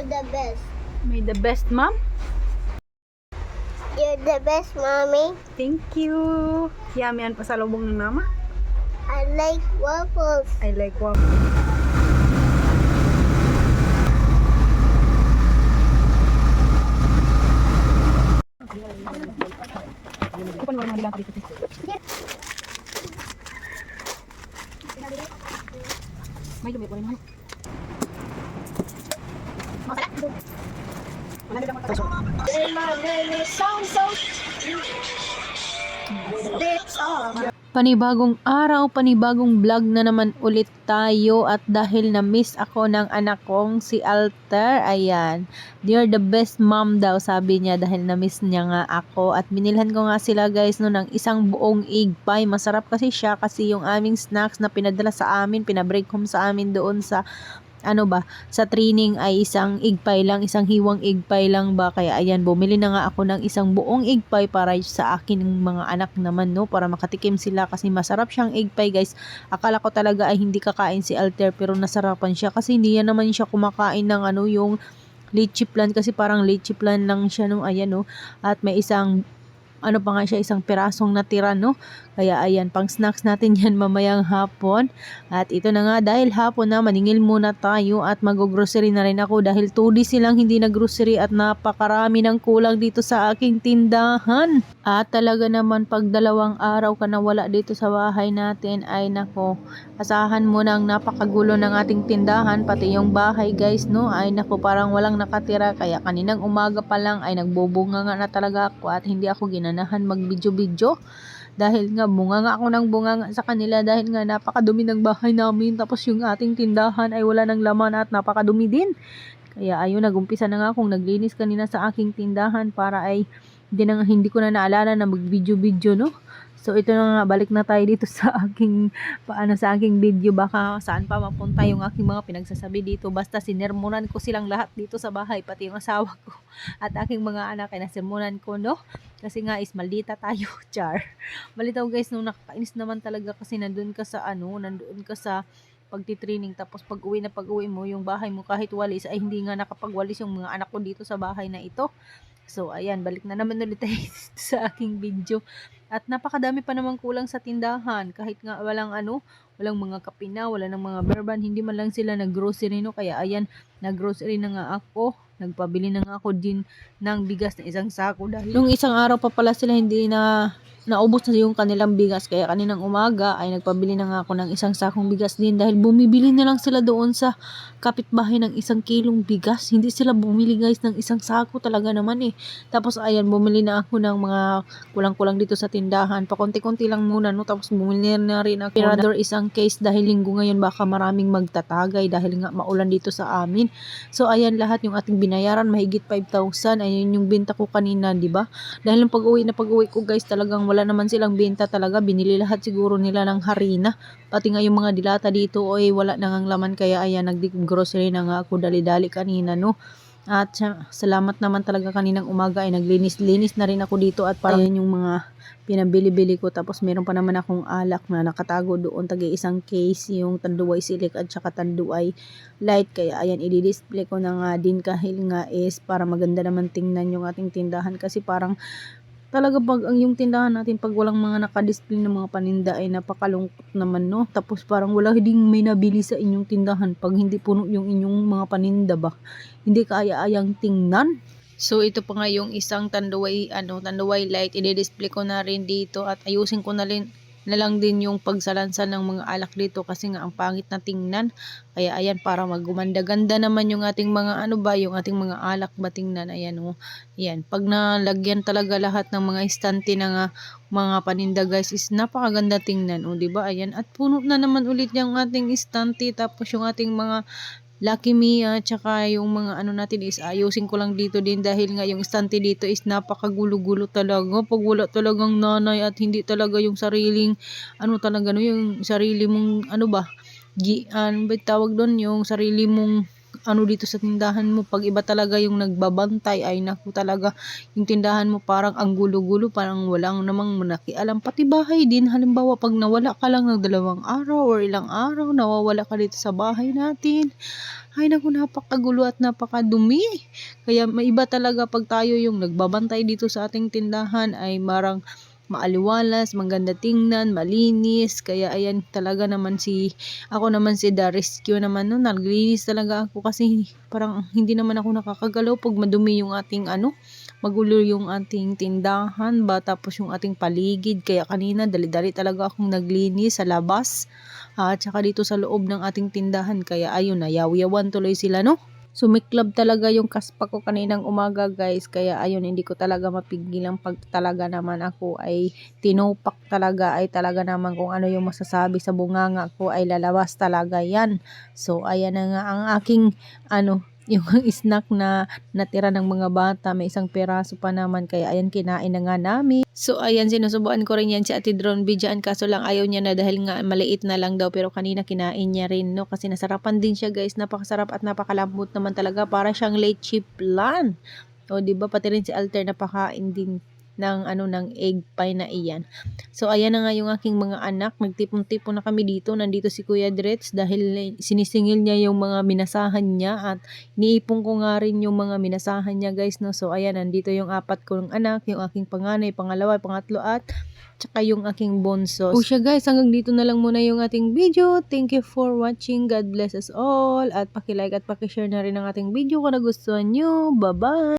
You're the best. May the best, ma'am. You're the best, mommy. Thank you. Yummy ang pasalubong ng mama. I like waffles. I like waffle. May dumi po rin mo. Panibagong araw, panibagong vlog na naman ulit tayo at dahil na-miss ako ng anak kong si Alter, ayan, you're the best mom daw sabi niya dahil na-miss niya nga ako at binilhan ko nga sila guys no ng isang buong egg pie. Masarap kasi siya kasi yung aming snacks na pinadala sa amin, pinabreak home sa amin doon sa sa training ay isang egg pie lang, isang hiwang egg pie lang ba. Kaya ayan, bumili na nga ako ng isang buong egg pie para sa akin mga anak naman no, para makatikim sila kasi masarap siyang egg pie guys. Akala ko talaga ay hindi kakain si Alter pero nasarapan siya kasi hindi yan naman siya kumakain ng yung lychee plan kasi parang lychee plan lang siya no, ayan no. At may isang pa nga siya, isang pirasong natira no. Kaya ayan, pang snacks natin yan mamayang hapon. At ito na nga, dahil hapon na, maningil muna tayo at mag-grocery na rin ako dahil 2 days silang hindi nag-grocery at napakarami ng kulang dito sa aking tindahan. At talaga naman pag 2 araw ka na wala dito sa bahay natin ay nako, asahan mo nang napakagulo ng ating tindahan, pati yung bahay guys no, ay nako parang walang nakatira. Kaya kaninang umaga pa lang ay nagbubunga nga na talaga ako at hindi ako ginanahan mag-video-video. Dahil nga bunga nga ako ng bunga nga sa kanila dahil nga napakadumi ng bahay namin tapos yung ating tindahan ay wala ng laman at napakadumi din. Kaya ayun, nagumpisa na nga akong naglinis kanina sa aking tindahan para ay hindi ko na naalala na mag-video-video no. So ito na nga, balik na tayo dito sa aking sa aking video, baka saan pa mapunta yung aking mga pinagsasabi dito. Basta sinermonan ko silang lahat dito sa bahay, pati yung asawa ko at aking mga anak ay nasermonan ko no. Kasi nga is maldita tayo, char. Malitaw guys no, nakakainis naman talaga kasi nandoon ka sa pagtitraining tapos pag-uwi mo yung bahay mo kahit walis ay hindi nga nakapagwalis yung mga anak ko dito sa bahay na ito. So ayan, balik na naman ulit tayo sa aking video. At napakadami pa namang kulang sa tindahan kahit nga walang mga kapina, wala ng mga berban, hindi man lang sila nag-grocery no. Kaya ayan, nag-grocery na nga ako. Nagpabili na nga ako din ng bigas na isang sako dahil nung isang araw pa pala sila hindi na naubos na yung kanilang bigas. Kaya kaninang umaga ay nagpabili na nga ako ng isang sakong bigas din dahil bumibili na lang sila doon sa kapitbahay ng 1 kilong bigas. Hindi sila bumili guys ng isang sako talaga naman eh. Tapos ayan, bumili na ako ng mga kulang-kulang dito sa tindahan. Pakunti-kunti lang muna no. Tapos bumili na rin ako Pirador isang case dahil linggo ngayon baka maraming magtatagay dahil nga maulan dito sa amin. So ayan, lahat yung ating binayaran mahigit 5,000. Ayun yung benta ko kanina, di ba? Dahil yung pag-uwi ko guys, talagang wala naman silang benta talaga. Binili lahat siguro nila ng harina. Pati nga yung mga dilata dito ay wala nang laman. Kaya ayan, nag-grocery na nga ako dali-dali kanina no. At salamat naman talaga kaninang umaga ay naglinis-linis na rin ako dito at parang yung mga pinabili-bili ko. Tapos meron pa naman akong alak na nakatago doon, tagi isang case, yung Tanduay Silik at saka Tanduay Light. Kaya ayan, i-display ko na nga din kahil nga is para maganda naman tingnan yung ating tindahan kasi parang talaga pag yung tindahan natin pag walang mga nakadisplay ng mga paninda ay napakalungkot naman no. Tapos parang wala ding may nabili sa inyong tindahan pag hindi puno yung inyong mga paninda ba. Hindi kaya-ayang tingnan. So ito pa nga yung isang Tanduay Light, i-display ko na rin dito at ayusin ko na lang din yung pagsalansan ng mga alak dito kasi nga ang pangit na tingnan. Kaya ayan, para magumanda-ganda naman yung ating mga yung ating mga alak ba tingnan. Ayan oh. Ayan, pag nalagyan talaga lahat ng mga estante ng mga paninda guys is napakaganda tingnan oh, di ba? Ayan, at puno na naman ulit yung ating estante tapos yung ating mga Lucky Me tsaka yung mga natin is ayusin ko lang dito din dahil nga yung estante dito is napakagulo-gulo talaga. Pag wala talagang nanay at hindi talaga yung sariling talaga no, yung sarili mong ba tawag doon, yung sarili mong ano dito sa tindahan mo. Pag iba talaga yung nagbabantay, ay naku talaga, yung tindahan mo parang ang gulo-gulo, parang walang namang nakialam. Pati bahay din, halimbawa pag nawala ka lang ng 2 araw or ilang araw, nawawala ka dito sa bahay natin. Ay naku, napakagulo at napakadumi. Kaya maiba talaga pag tayo yung nagbabantay dito sa ating tindahan, ay marang maaliwalas, maganda tingnan, malinis. Kaya ayan talaga naman ako naman si The Rescue naman no, naglinis talaga ako kasi parang hindi naman ako nakakagalaw pag madumi yung ating magulo yung ating tindahan ba, tapos yung ating paligid. Kaya kanina dali-dali talaga akong naglinis sa labas at saka dito sa loob ng ating tindahan. Kaya ayun, yaw-yawan tuloy sila no. Sumiklab talaga yung kaspa ko kaninang umaga guys, kaya ayun, hindi ko talaga mapigilan pag talaga naman ako ay tinupak talaga, ay talaga naman kung ano yung masasabi sa bunganga ko ay lalabas talaga yan. So ayan na nga ang aking yung snack na natira ng mga bata, may 1 piraso pa naman, kaya ayan, kinain na nga namin. So ayan, sinusubuan ko rin yan si Ate Drone Bidyan, kaso lang ayaw niya na dahil nga maliit na lang daw, pero kanina kinain niya rin no, kasi nasarapan din siya guys, napakasarap at napakalambot naman talaga, para siyang leche flan. O diba, pati rin si Alter napakain din ng ng egg pie na iyan. So ayan na nga yung aking mga anak, nagtipon-tipon na kami dito. Nandito si Kuya Dretz dahil sinisingil niya yung mga minasahan niya, at niipon ko nga rin yung mga minasahan niya guys no. So ayan, nandito yung 4 kong anak, yung aking panganay, pangalawa, pangatlo at tsaka yung aking bunso. O siya guys, hanggang dito na lang muna yung ating video. Thank you for watching. God bless us all. At paki-like at paki-share na rin ang ating video kung nagustuhan nyo. Bye-bye!